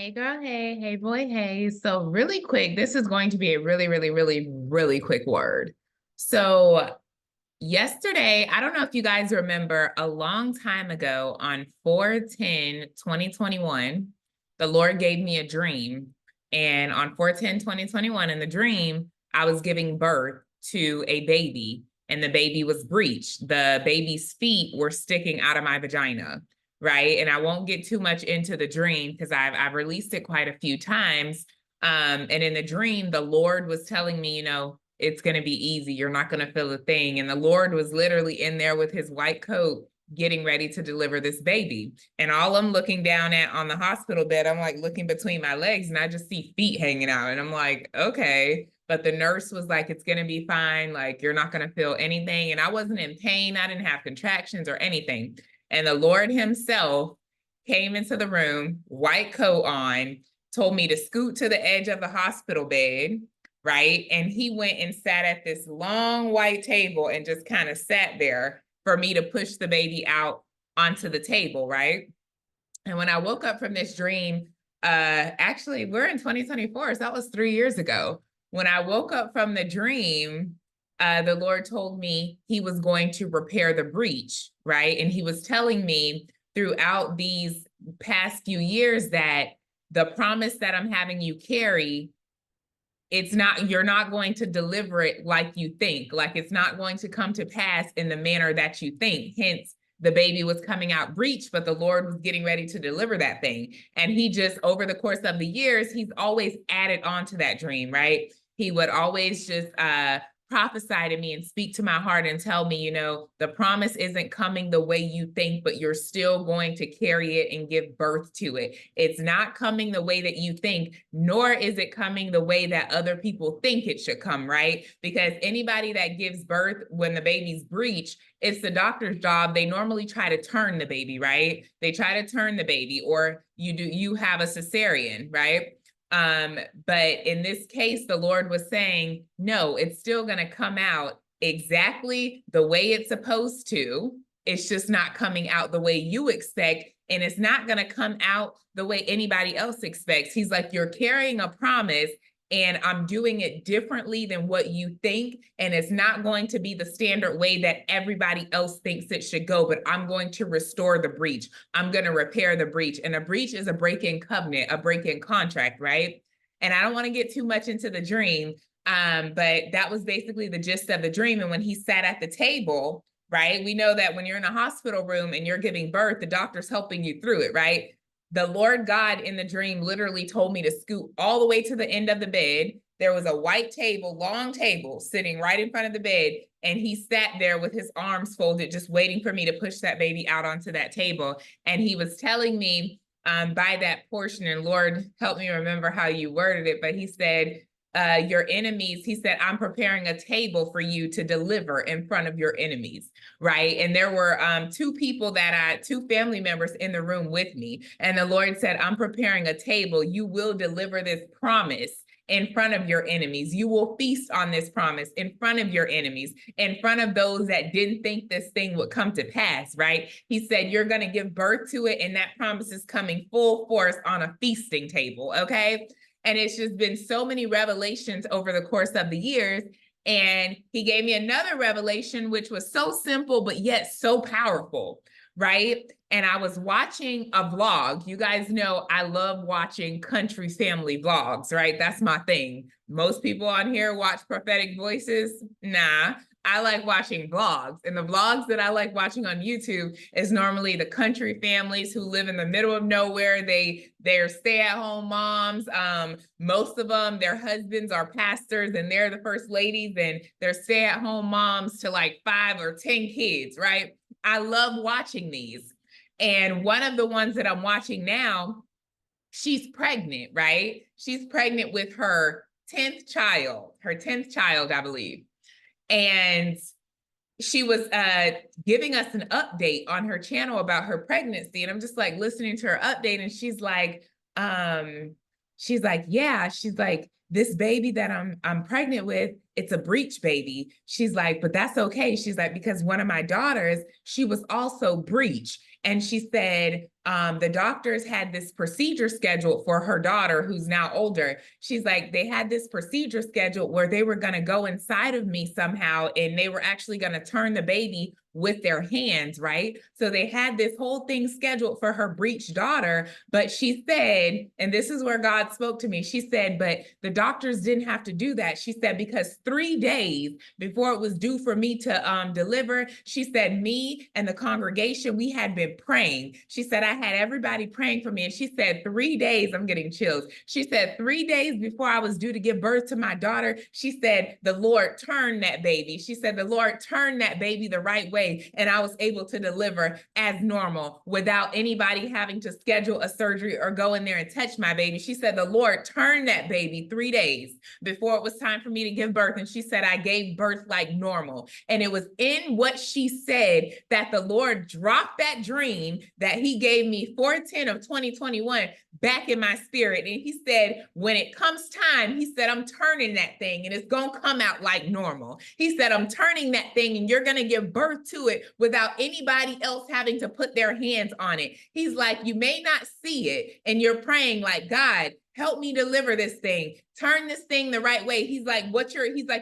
Hey girl, hey, hey boy, hey. So really quick, this is going to be a really quick word. So yesterday, I don't know if you guys remember a long time ago on 4/10/2021, the Lord gave me a dream. And on 4/10/2021, in the dream, I was giving birth to a baby, and the baby was breached. The baby's feet were sticking out of my vagina, right? And I won't get too much into the dream because I've released it quite a few times. And in the dream, the Lord was telling me, it's going to be easy. You're not going to feel a thing. And the Lord was literally in there with his white coat getting ready to deliver this baby. And all I'm looking down at on the hospital bed, I'm like looking between my legs and I just see feet hanging out. And I'm like, okay. But the nurse was like, it's going to be fine. Like, you're not going to feel anything. And I wasn't in pain. I didn't have contractions or anything. And the Lord himself came into the room, white coat on, told me to scoot to the edge of the hospital bed, right? And he went and sat at this long white table and just kind of sat there for me to push the baby out onto the table, right? And when I woke up from this dream, actually, we're in 2024, so that was 3 years ago. When I woke up from the dream, the Lord told me he was going to repair the breach, right? And he was telling me throughout these past few years that the promise that I'm having you carry, you're not going to deliver it like you think. Like, it's not going to come to pass in the manner that you think. Hence, the baby was coming out breech, but the Lord was getting ready to deliver that thing. And he just, over the course of the years, he's always added on to that dream, right? He would always just prophesy to me and speak to my heart and tell me, the promise isn't coming the way you think, but you're still going to carry it and give birth to it. It's not coming the way that you think, nor is it coming the way that other people think it should come, right? Because anybody that gives birth when the baby's breech, it's the doctor's job. They normally try to turn the baby, right? They try to turn the baby, or you have a cesarean, right? But in this case, the Lord was saying, no, it's still going to come out exactly the way it's supposed to. It's just not coming out the way you expect. And it's not going to come out the way anybody else expects. He's like, you're carrying a promise, and I'm doing it differently than what you think. And it's not going to be the standard way that everybody else thinks it should go, but I'm going to restore the breach. I'm going to repair the breach. And a breach is a break-in covenant, a break-in contract, right? And I don't want to get too much into the dream, but that was basically the gist of the dream. And when he sat at the table, right, we know that when you're in a hospital room and you're giving birth, the doctor's helping you through it, right? The Lord God in the dream literally told me to scoot all the way to the end of the bed. There was a white table, long table, sitting right in front of the bed. And he sat there with his arms folded, just waiting for me to push that baby out onto that table. And he was telling me by that portion, and Lord, help me remember how you worded it, but he said, your enemies, he said, I'm preparing a table for you to deliver in front of your enemies, right? And there were two family members in the room with me. And the Lord said, I'm preparing a table. You will deliver this promise in front of your enemies. You will feast on this promise in front of your enemies, in front of those that didn't think this thing would come to pass, right? He said, you're going to give birth to it, and that promise is coming full force on a feasting table, okay? And it's just been so many revelations over the course of the years. And he gave me another revelation, which was so simple, but yet so powerful, right? And I was watching a vlog. You guys know I love watching country family vlogs, right? That's my thing. Most people on here watch prophetic voices. Nah, I like watching vlogs. And the vlogs that I like watching on YouTube is normally the country families who live in the middle of nowhere. They're stay-at-home moms. Most of them, their husbands are pastors and they're the first ladies, and they're stay-at-home moms to like 5 or 10 kids, right? I love watching these. And one of the ones that I'm watching now, she's pregnant, right? She's pregnant with her 10th child, I believe. And she was giving us an update on her channel about her pregnancy. And I'm just like listening to her update. And she's like, yeah, she's like, this baby that I'm pregnant with, it's a breech baby. She's like, but that's okay. She's like, because one of my daughters, she was also breech. And she said, the doctors had this procedure scheduled for her daughter, who's now older. She's like, they had this procedure scheduled where they were going to go inside of me somehow, and they were actually going to turn the baby with their hands, right? So they had this whole thing scheduled for her breech daughter, but she said, and this is where God spoke to me, she said, but the doctors didn't have to do that. She said, because 3 days before it was due for me to deliver, she said, me and the congregation, we had been praying. She said, I had everybody praying for me. And she said, 3 days, I'm getting chills. She said, 3 days before I was due to give birth to my daughter, she said, the Lord turned that baby. She said, the Lord turned that baby the right way. And I was able to deliver as normal without anybody having to schedule a surgery or go in there and touch my baby. She said, the Lord turned that baby 3 days before it was time for me to give birth. And she said, I gave birth like normal. And it was in what she said that the Lord dropped that dream that he gave me 4/10/2021 back in my spirit. And he said, when it comes time, he said, I'm turning that thing and it's going to come out like normal. He said, I'm turning that thing and you're going to give birth to it without anybody else having to put their hands on it. He's like, you may not see it and you're praying like, God, help me deliver this thing. Turn this thing the right way. He's like,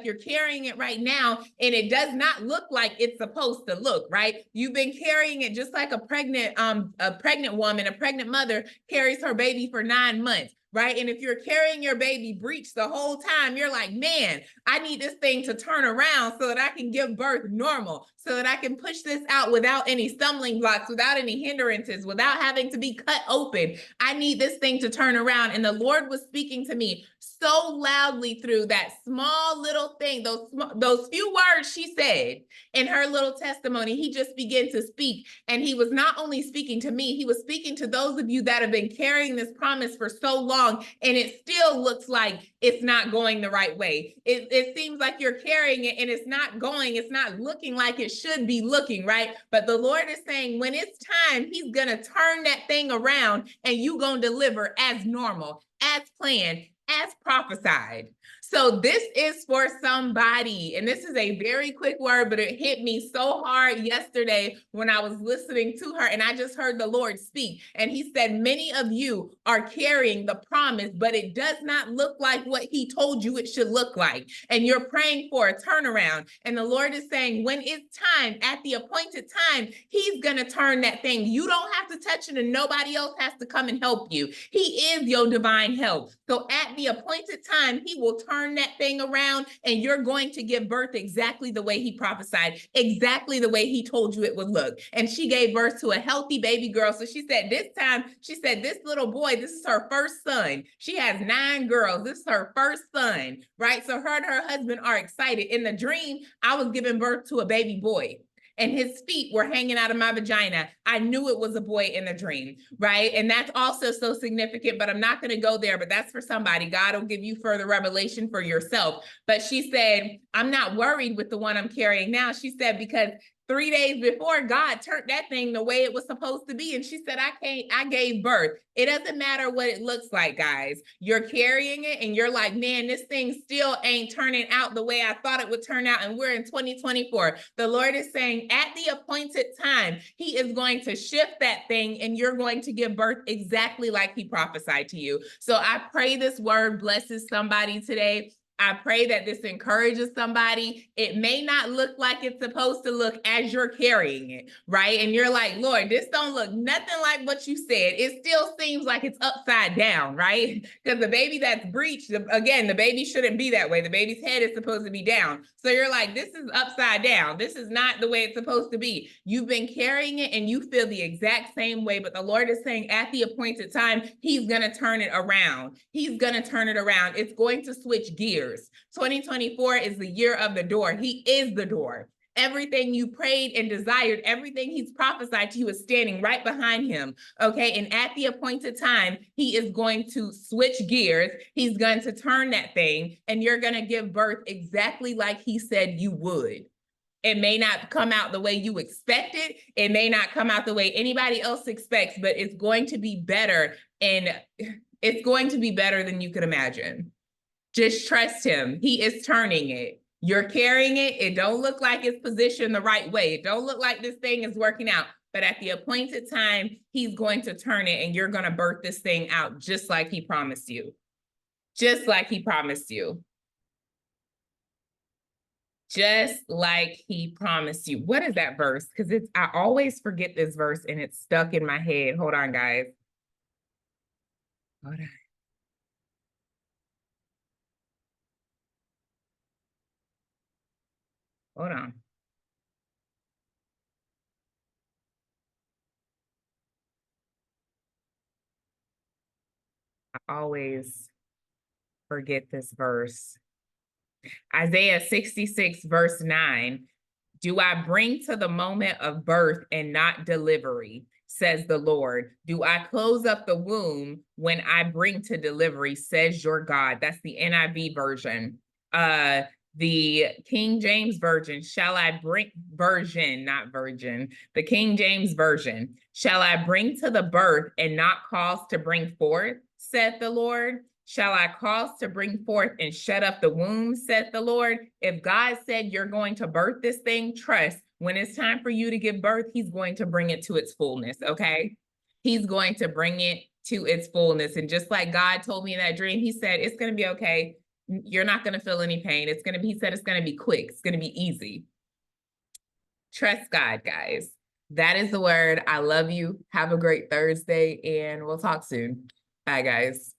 you're carrying it right now, and it does not look like it's supposed to look, right? You've been carrying it just like a pregnant woman, a pregnant mother carries her baby for 9 months. Right. And if you're carrying your baby breech the whole time, you're like, man, I need this thing to turn around so that I can give birth normal, so that I can push this out without any stumbling blocks, without any hindrances, without having to be cut open. I need this thing to turn around. And the Lord was speaking to me so loudly through that small little thing, those few words she said in her little testimony. He just began to speak. And he was not only speaking to me, he was speaking to those of you that have been carrying this promise for so long, and it still looks like it's not going the right way. It seems like you're carrying it and it's not looking like it should be looking, right? But the Lord is saying, when it's time, he's going to turn that thing around and you going to deliver as normal, as planned, as prophesied. So this is for somebody, and this is a very quick word, but it hit me so hard yesterday when I was listening to her, and I just heard the Lord speak, and he said, many of you are carrying the promise, but it does not look like what he told you it should look like, and you're praying for a turnaround, and the Lord is saying, when it's time, at the appointed time, he's gonna turn that thing. You don't have to touch it, and nobody else has to come and help you. He is your divine help. So at the appointed time, he will turn that thing around, and you're going to give birth exactly the way he prophesied, exactly the way he told you it would look. And she gave birth to a healthy baby girl. So she said this time, she said this little boy, this is her first son. She has 9 girls. This is her first son, right? So her and her husband are excited. In the dream, I was giving birth to a baby boy, and his feet were hanging out of my vagina. I knew it was a boy in the dream, right? And that's also so significant, but I'm not going to go there, but that's for somebody. God will give you further revelation for yourself. But she said, I'm not worried with the one I'm carrying now. She said, because 3 days before, God turned that thing the way it was supposed to be. And she said, I gave birth. It doesn't matter what it looks like, guys. You're carrying it and you're like, man, this thing still ain't turning out the way I thought it would turn out. And we're in 2024. The Lord is saying at the appointed time, he is going to shift that thing and you're going to give birth exactly like he prophesied to you. So I pray this word blesses somebody today. I pray that this encourages somebody. It may not look like it's supposed to look as you're carrying it, right? And you're like, Lord, this don't look nothing like what you said. It still seems like it's upside down, right? Because the baby that's breached, again, the baby shouldn't be that way. The baby's head is supposed to be down. So you're like, this is upside down. This is not the way it's supposed to be. You've been carrying it and you feel the exact same way, but the Lord is saying at the appointed time, he's going to turn it around. He's going to turn it around. It's going to switch gears. 2024 is the year of the door. He is the door. Everything you prayed and desired, everything he's prophesied to you is standing right behind him, okay? And at the appointed time, he is going to switch gears. He's going to turn that thing, and you're going to give birth exactly like he said you would. It may not come out the way you expected. It may not come out the way anybody else expects, but it's going to be better, and it's going to be better than you could imagine. Just trust him. He is turning it. You're carrying it. It don't look like it's positioned the right way. It don't look like this thing is working out. But at the appointed time, he's going to turn it and you're going to birth this thing out just like he promised you. Just like he promised you. Just like he promised you. What is that verse? Because I always forget this verse and it's stuck in my head. Hold on, guys. Hold on. Hold on. I always forget this verse. Isaiah 66, verse 9. Do I bring to the moment of birth and not delivery, says the Lord? Do I close up the womb when I bring to delivery, says your God? That's the NIV version. The King James version, shall I bring, version, not virgin, the King James version, shall I bring to the birth and not cause to bring forth, saith the Lord? Shall I cause to bring forth and shut up the womb, saith the Lord? If God said you're going to birth this thing, trust, when it's time for you to give birth, he's going to bring it to its fullness, okay? He's going to bring it to its fullness. And just like God told me in that dream, he said, it's going to be okay. You're not going to feel any pain. It's going to be, he said, it's going to be quick. It's going to be easy. Trust God, guys. That is the word. I love you. Have a great Thursday, and we'll talk soon. Bye, guys.